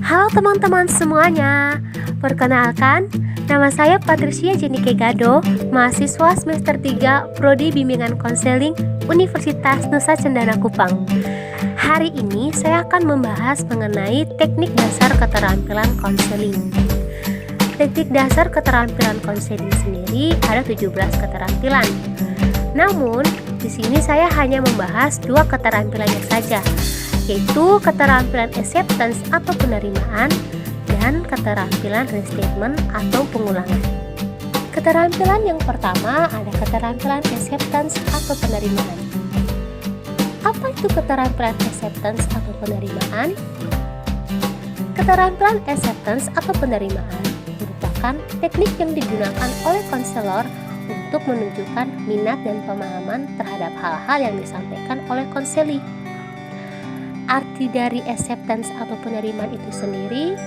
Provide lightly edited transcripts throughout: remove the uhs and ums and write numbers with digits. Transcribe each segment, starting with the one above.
Halo teman-teman semuanya, perkenalkan, nama saya Patricia Jenike Gado, mahasiswa semester 3 Prodi Bimbingan Konseling Universitas Nusa Cendana Kupang. Hari ini saya akan membahas mengenai teknik dasar keterampilan konseling. Teknik dasar keterampilan konseling sendiri ada 17 keterampilan. Namun, di sini saya hanya membahas 2 keterampilannya saja, yaitu keterampilan acceptance atau penerimaan dan keterampilan restatement atau pengulangan. Keterampilan yang pertama ada keterampilan acceptance atau penerimaan. Apa itu keterampilan acceptance atau penerimaan? Keterampilan acceptance atau penerimaan merupakan teknik yang digunakan oleh konselor untuk menunjukkan minat dan pemahaman terhadap hal-hal yang disampaikan oleh konseli. Arti dari acceptance atau penerimaan itu sendiri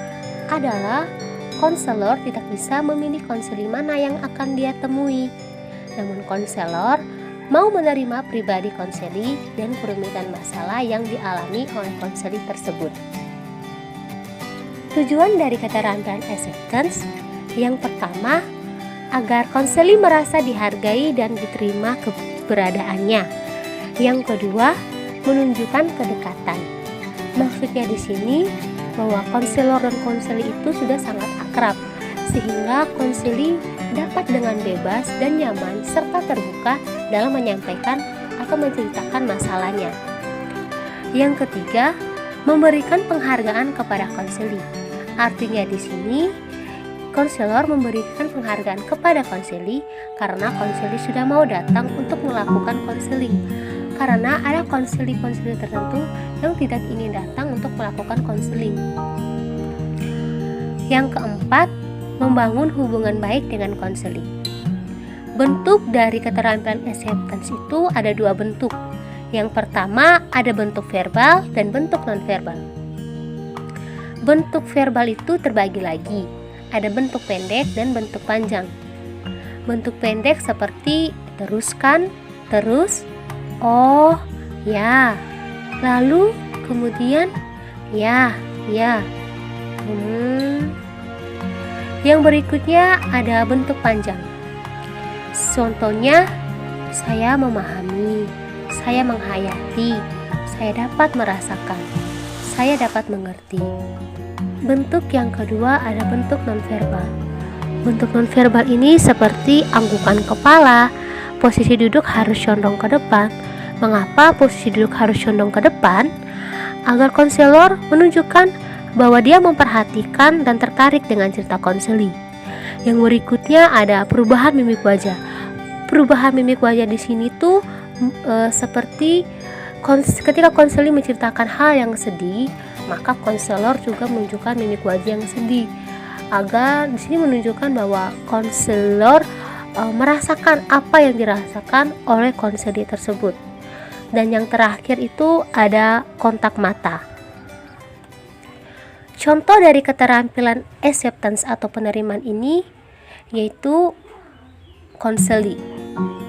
adalah konselor tidak bisa memilih konseli mana yang akan dia temui. Namun konselor mau menerima pribadi konseli dan perumitan masalah yang dialami oleh konseli tersebut. Tujuan dari keterampilan acceptance yang pertama, agar konseli merasa dihargai dan diterima keberadaannya. Yang kedua, menunjukkan kedekatan. Maksudnya di sini bahwa konselor dan konseli itu sudah sangat akrab, sehingga konseli dapat dengan bebas dan nyaman serta terbuka dalam menyampaikan atau menceritakan masalahnya. Yang ketiga, memberikan penghargaan kepada konseli. Artinya di sini konselor memberikan penghargaan kepada konseli karena konseli sudah mau datang untuk melakukan konseling. Karena ada konseli-konseli tertentu yang tidak ingin datang untuk melakukan konseling. Yang keempat, membangun hubungan baik dengan konseli. Bentuk dari keterampilan acceptance itu ada 2 bentuk. Yang pertama ada bentuk verbal dan bentuk non-verbal. Bentuk verbal itu terbagi lagi. Ada bentuk pendek dan bentuk panjang. Bentuk pendek seperti teruskan, terus, oh, ya. Lalu kemudian ya. Yang berikutnya ada bentuk panjang. Contohnya, saya memahami, saya menghayati, saya dapat merasakan, saya dapat mengerti. Bentuk yang kedua ada bentuk nonverbal. Bentuk nonverbal ini seperti anggukan kepala, posisi duduk harus condong ke depan. Mengapa posisi duduk harus condong ke depan? Agar konselor menunjukkan bahwa dia memperhatikan dan tertarik dengan cerita konseli. Yang berikutnya ada perubahan mimik wajah. Perubahan mimik wajah di sini tuh seperti ketika konseli menceritakan hal yang sedih, maka konselor juga menunjukkan mimik wajah yang sedih. Agar di sini menunjukkan bahwa konselor merasakan apa yang dirasakan oleh konseli tersebut. Dan yang terakhir itu ada kontak mata. Contoh dari keterampilan acceptance atau penerimaan ini yaitu konseli.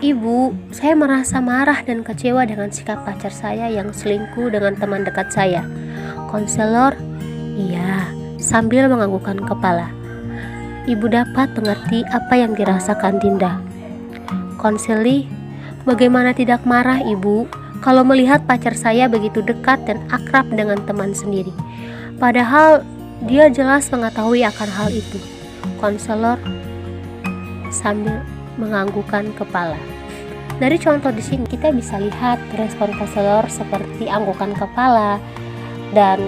Ibu, saya merasa marah dan kecewa dengan sikap pacar saya yang selingkuh dengan teman dekat saya. Konselor, iya, sambil menganggukkan kepala. Ibu dapat mengerti apa yang dirasakan Dinda. Konseli, bagaimana tidak marah ibu kalau melihat pacar saya begitu dekat dan akrab dengan teman sendiri, padahal dia jelas mengetahui akan hal itu. Konselor sambil menganggukkan kepala. Dari contoh di sini kita bisa lihat respon konselor seperti anggukan kepala dan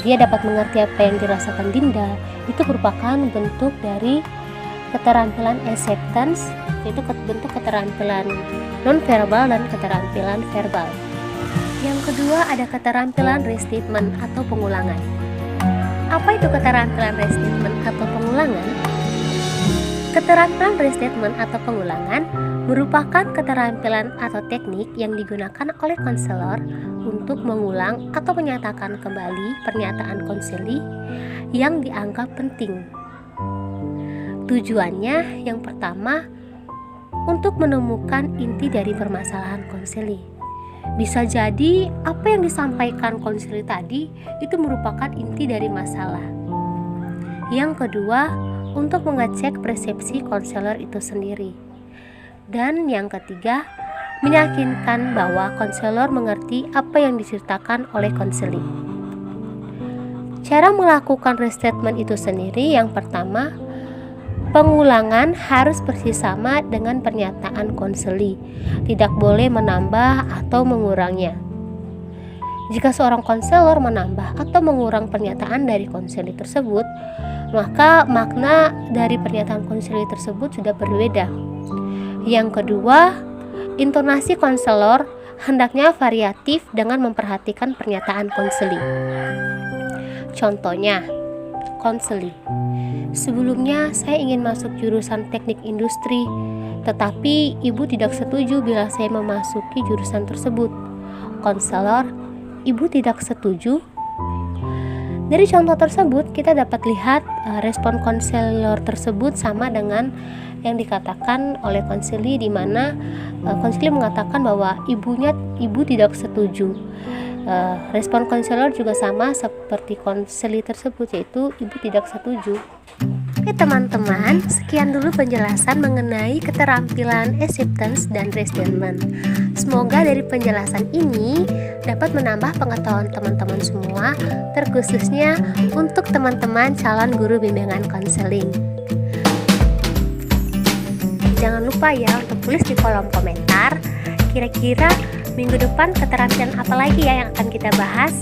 dia dapat mengerti apa yang dirasakan Dinda. Itu merupakan bentuk dari keterampilan acceptance, yaitu bentuk keterampilan non-verbal dan keterampilan verbal. Yang kedua ada keterampilan restatement atau pengulangan. Apa itu keterampilan restatement atau pengulangan? Keterampilan restatement atau pengulangan merupakan keterampilan atau teknik yang digunakan oleh konselor untuk mengulang atau menyatakan kembali pernyataan konseli yang dianggap penting. Tujuannya yang pertama untuk menemukan inti dari permasalahan konseli. Bisa jadi apa yang disampaikan konselor tadi itu merupakan inti dari masalah. Yang kedua, untuk mengecek persepsi konselor itu sendiri. Dan yang ketiga, meyakinkan bahwa konselor mengerti apa yang diceritakan oleh konseling. Cara melakukan restatement itu sendiri, yang pertama, pengulangan harus persis sama dengan pernyataan konseli, tidak boleh menambah atau mengurangnya. Jika seorang konselor menambah atau mengurang pernyataan dari konseli tersebut, maka makna dari pernyataan konseli tersebut sudah berbeda. Yang kedua, intonasi konselor hendaknya variatif dengan memperhatikan pernyataan konseli. Contohnya, konseli: sebelumnya saya ingin masuk jurusan teknik industri, tetapi ibu tidak setuju bila saya memasuki jurusan tersebut. Konselor: ibu tidak setuju? Dari contoh tersebut kita dapat lihat respon konselor tersebut sama dengan yang dikatakan oleh konseli, di mana konseli mengatakan bahwa ibu tidak setuju. Respon konselor juga sama seperti konseli tersebut, yaitu ibu tidak setuju. Oke teman-teman, sekian dulu penjelasan mengenai keterampilan acceptance dan restatement. Semoga dari penjelasan ini dapat menambah pengetahuan teman-teman semua, terkhususnya untuk teman-teman calon guru bimbingan konseling. Jangan lupa ya untuk tulis di kolom komentar, kira-kira minggu depan keterampilan apa lagi ya yang akan kita bahas.